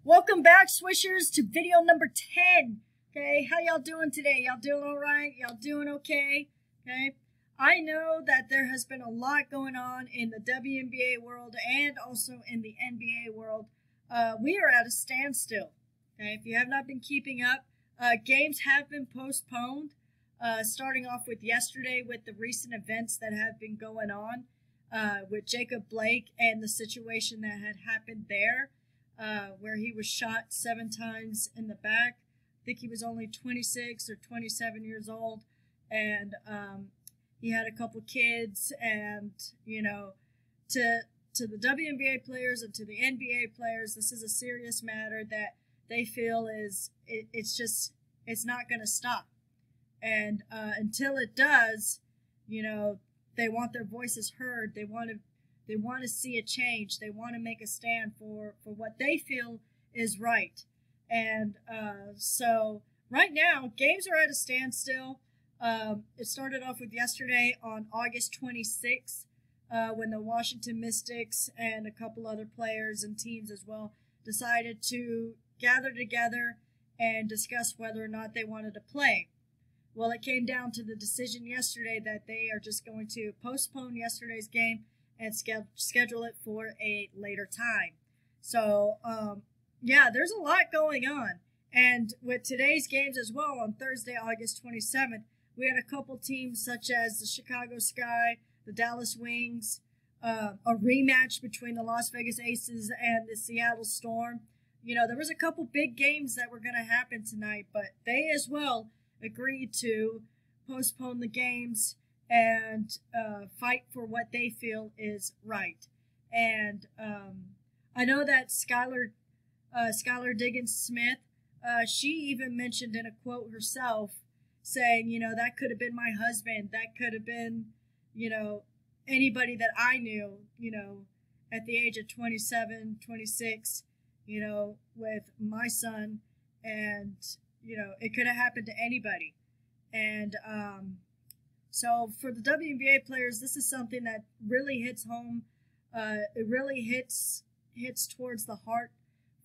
Welcome back, Swishers, to video number 10. Okay, how y'all doing today? Y'all doing all right? Y'all doing okay? Okay, I know that there has been a lot going on in the WNBA world and also in the NBA world. We are at a standstill. Okay, if you have not been keeping up, games have been postponed. Starting off with yesterday with the recent events that have been going on with Jacob Blake and the situation that had happened there. Where he was shot 7 times in the back. I think he was only 26 or 27 years old, and he had a couple kids. And to the WNBA players and to the NBA players, this is a serious matter that they feel it's not going to stop. And until it does, they want their voices heard. They want to see a change. They want to make a stand for what they feel is right. And so right now, games are at a standstill. It started off with yesterday on August 26th when the Washington Mystics and a couple other players and teams as well decided to gather together and discuss whether or not they wanted to play. Well, it came down to the decision yesterday that they are just going to postpone yesterday's game and schedule it for a later time. So, there's a lot going on. And with today's games as well, on Thursday, August 27th, we had a couple teams such as the Chicago Sky, the Dallas Wings, a rematch between the Las Vegas Aces and the Seattle Storm. There was a couple big games that were going to happen tonight, but they as well agreed to postpone the games and fight for what they feel is right. And I know that Skylar Diggins-Smith, she even mentioned in a quote herself saying, that could have been my husband. That could have been, anybody that I knew, at the age of 27, 26, with my son. And, it could have happened to anybody. And, so for the WNBA players, this is something that really hits home. It really hits towards the heart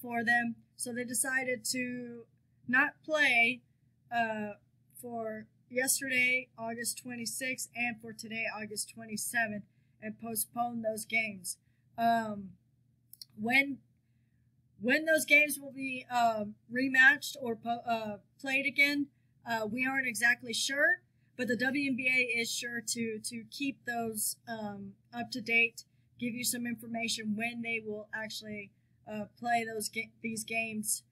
for them. So they decided to not play for yesterday, August 26th, and for today, August 27th, and postpone those games. When those games will be rematched or played again, we aren't exactly sure. But the WNBA is sure to keep those up to date, give you some information when they will actually play these games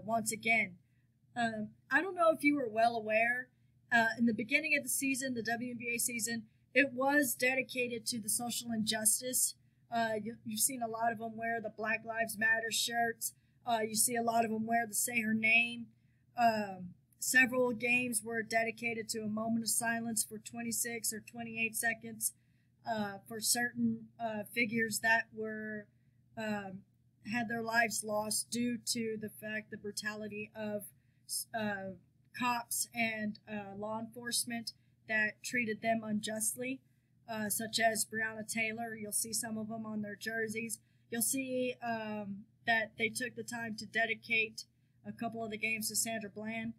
once again. I don't know if you were well aware, in the beginning of the season, the WNBA season, it was dedicated to the social injustice. You've seen a lot of them wear the Black Lives Matter shirts. You see a lot of them wear the Say Her Name. Several games were dedicated to a moment of silence for 26 or 28 seconds for certain figures that were had their lives lost due to the brutality of cops and law enforcement that treated them unjustly, such as Breonna Taylor. You'll see some of them on their jerseys. You'll see that they took the time to dedicate a couple of the games to Sandra Bland.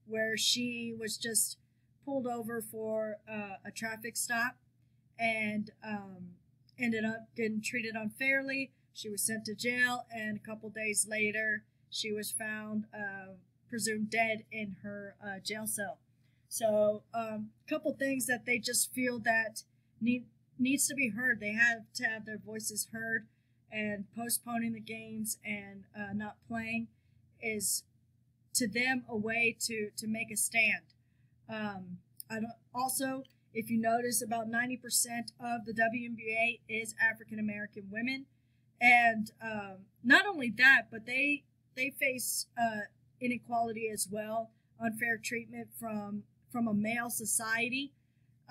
Where she was just pulled over for a traffic stop and ended up getting treated unfairly. She was sent to jail, and a couple days later, she was found presumed dead in her jail cell. So a couple things that they just feel that needs to be heard. They have to have their voices heard, and postponing the games and not playing is to them a way to make a stand. Also, if you notice, about 90% of the WNBA is African American women, and not only that, but they face inequality as well, unfair treatment from a male society,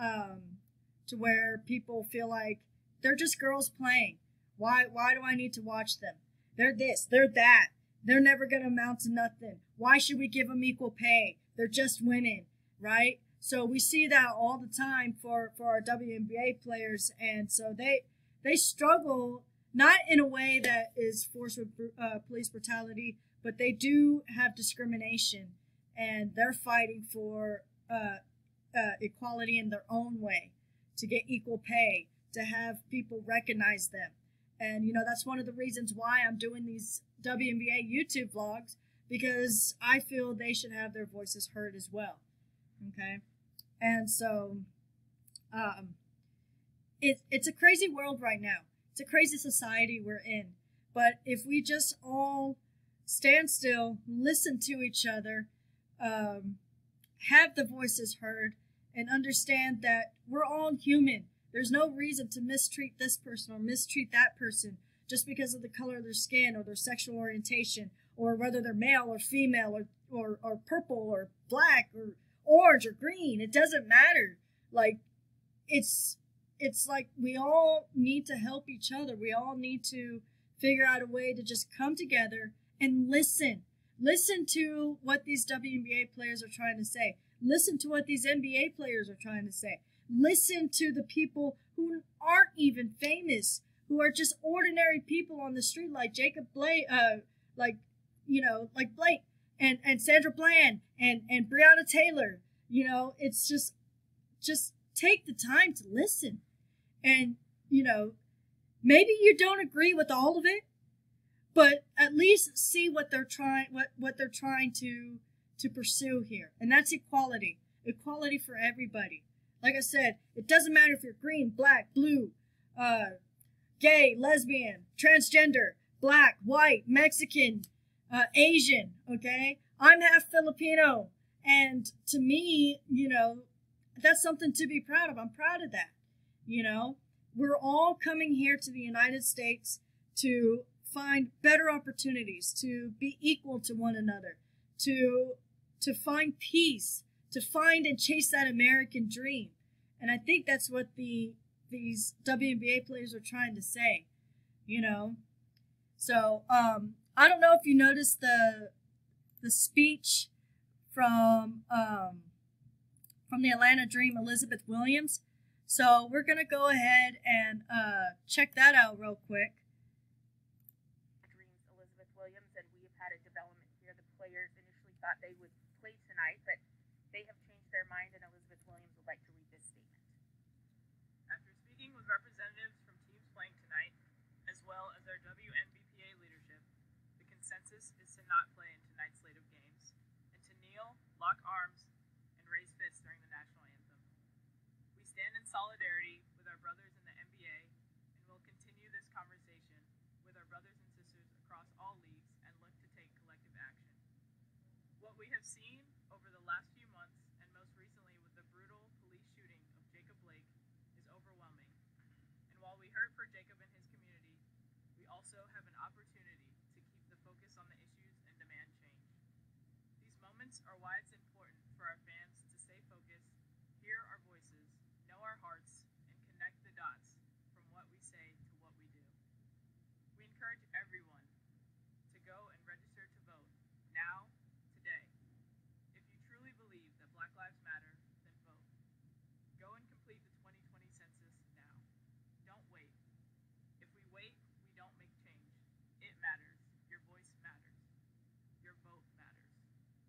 to where people feel like they're just girls playing. Why do I need to watch them? They're this, they're that. They're never going to amount to nothing. Why should we give them equal pay? They're just women, right? So we see that all the time for our WNBA players, and so they struggle not in a way that is forced with police brutality, but they do have discrimination, and they're fighting for equality in their own way, to get equal pay, to have people recognize them. And, you know, that's one of the reasons why I'm doing these WNBA YouTube vlogs, because I feel they should have their voices heard as well. Okay? And so, it's a crazy world right now. It's a crazy society we're in. But if we just all stand still, listen to each other, have the voices heard, and understand that we're all human. There's no reason to mistreat this person or mistreat that person just because of the color of their skin or their sexual orientation, or whether they're male or female or purple or black or orange or green. It doesn't matter. Like, it's like we all need to help each other. We all need to figure out a way to just come together and listen. Listen to what these WNBA players are trying to say. Listen to what these NBA players are trying to say. Listen to the people who aren't even famous, who are just ordinary people on the street, like Jacob Blake, like Blake and Sandra Bland and Breonna Taylor. You know, it's just take the time to listen. And, you know, maybe you don't agree with all of it, but at least see what they're trying to pursue here. And that's equality. Equality for everybody. Like I said, it doesn't matter if you're green, black, blue, gay, lesbian, transgender, black, white, Mexican, Asian, okay? I'm half Filipino. And to me, you know, that's something to be proud of. I'm proud of that. You know, we're all coming here to the United States to find better opportunities, to be equal to one another, to find peace, to find and chase that American dream. And I think that's what these WNBA players are trying to say, you know. So I don't know if you noticed the speech from the Atlanta Dream, Elizabeth Williams. So we're gonna go ahead and check that out real quick. Dreams, Elizabeth Williams, and we have had a development here. The players initially thought they would play tonight, but they have changed their mind, and Elizabeth Williams would like to read this statement. After speaking with representatives from teams playing tonight, as well as our WNBA leadership, the consensus is to not play in tonight's slate of games, and to kneel, lock arms, and raise fists during the national anthem. We stand in solidarity with our brothers in the NBA, and will continue this conversation with our brothers and sisters across all leagues and look to take collective action. What we have seen over the last few months, and most recently with the brutal police shooting of Jacob Blake, is overwhelming. And while we hurt for Jacob and his community, we also have an opportunity to keep the focus on the issues and demand change. These moments are why it's important for our fans to stay focused, hear our voices, know our hearts, and connect the dots from what we say to what we do. We encourage everyone to go and register to vote now, today. If you truly believe that Black Lives Matter, then vote. Go and complete the 2020 census now. Don't wait. If we wait, we don't make change. It matters. Your voice matters. Your vote matters.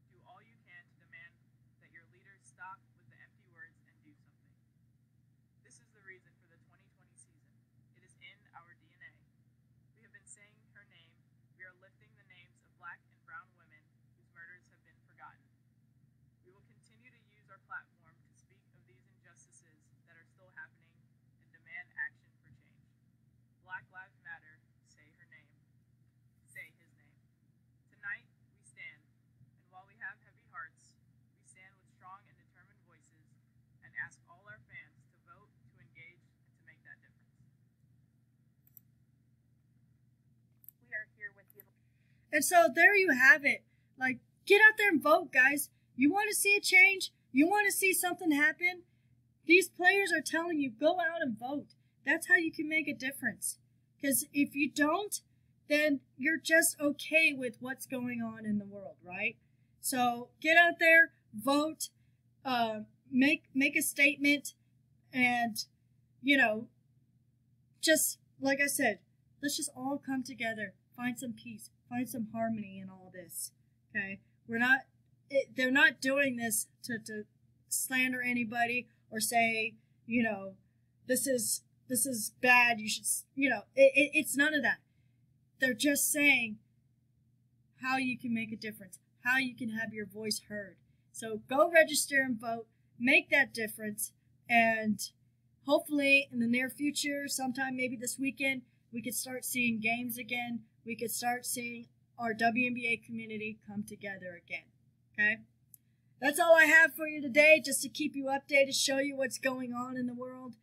Do all you can to demand that your leaders stop with the empty words and do something. This is the reason for the 2020 season. It is in our DNA. We have been saying her name. We are lifting the names of Black and brown women whose murders have been forgotten. We will continue to use our platform to speak of these injustices that are still happening and demand action for change. Black Lives Matter. Say her name. Say his name. Tonight, we stand, and while we have heavy hearts, we stand with strong and determined voices and ask all our fans to vote, to engage, and to make that difference. We are here with you. And so there you have it. Like, get out there and vote, guys. You want to see a change? You want to see something happen? These players are telling you, go out and vote. That's how you can make a difference. Because if you don't, then you're just okay with what's going on in the world, right? So get out there, vote, make a statement, and, you know, just like I said, let's just all come together, find some peace, find some harmony in all this. Okay, they're not doing this to slander anybody or say, this is bad. You should, it's none of that. They're just saying how you can make a difference, how you can have your voice heard. So go register and vote, make that difference, and hopefully in the near future, sometime maybe this weekend, we could start seeing games again. We could start seeing our WNBA community come together again. Okay? That's all I have for you today, just to keep you updated, show you what's going on in the world,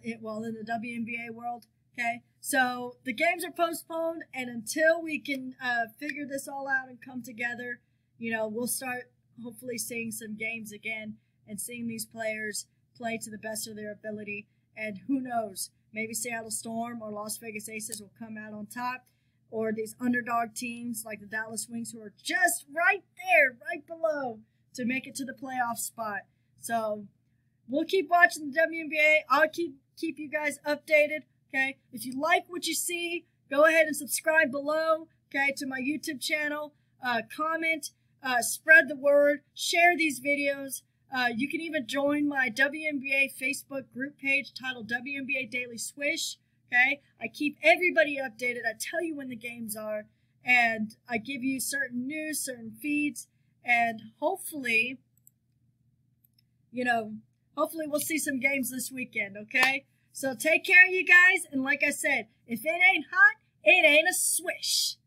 in the WNBA world. Okay? So the games are postponed, and until we can figure this all out and come together, we'll start hopefully seeing some games again and seeing these players play to the best of their ability. And who knows, maybe Seattle Storm or Las Vegas Aces will come out on top, or these underdog teams like the Dallas Wings, who are just right there, right below, to make it to the playoff spot. So we'll keep watching the WNBA. I'll keep you guys updated. Okay, if you like what you see, go ahead and subscribe below, okay, to my YouTube channel. Comment, spread the word, share these videos. You can even join my WNBA Facebook group page titled WNBA Daily Swish. Okay, I keep everybody updated. I tell you when the games are, and I give you certain news, certain feeds, and hopefully we'll see some games this weekend. Okay. So take care, you guys, and like I said, if it ain't hot, it ain't a swish.